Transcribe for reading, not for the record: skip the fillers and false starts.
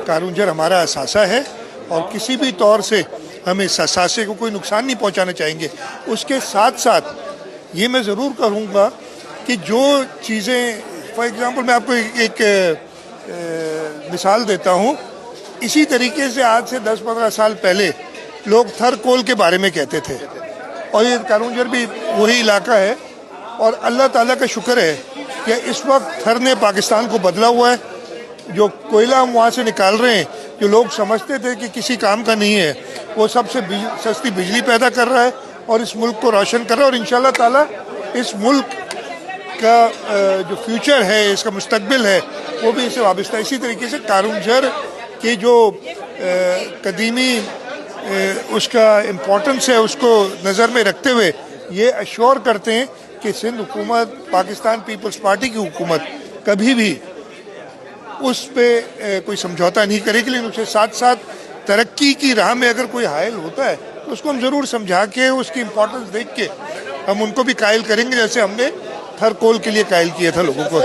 कारूंजर हमारा असासा है और किसी भी तौर से हम इस असासे को कोई नुकसान नहीं पहुंचाना चाहेंगे। उसके साथ साथ ये मैं ज़रूर कहूँगा कि जो चीज़ें, फॉर एग्ज़ाम्पल मैं आपको एक मिसाल देता हूँ। इसी तरीके से आज से 10-15 साल पहले लोग थर कोल के बारे में कहते थे, और ये कारूंजर भी वही इलाका है। और अल्लाह ताला का शुक्र है कि इस वक्त थर ने पाकिस्तान को बदला हुआ है। जो कोयला हम वहाँ से निकाल रहे हैं, जो लोग समझते थे कि किसी काम का नहीं है, वो सबसे सस्ती बिजली पैदा कर रहा है और इस मुल्क को रोशन कर रहा है। और इंशाल्लाह ताला इस मुल्क का जो फ्यूचर है, इसका मुस्तकबिल है, वो भी इससे वाबस्ता है। इसी तरीके से कारूंजर की जो कदीमी उसका इम्पोर्टेंस है, उसको नज़र में रखते हुए ये अश्योर करते हैं कि सिंध हुकूमत, पाकिस्तान पीपल्स पार्टी की हुकूमत कभी भी उस पे कोई समझौता नहीं करेगी। लेकिन उसके साथ साथ तरक्की की राह में अगर कोई हायल होता है तो उसको हम ज़रूर समझा के, उसकी इम्पोर्टेंस देख के हम उनको भी कायल करेंगे, जैसे हमने थर कोल के लिए कायल किया था लोगों को।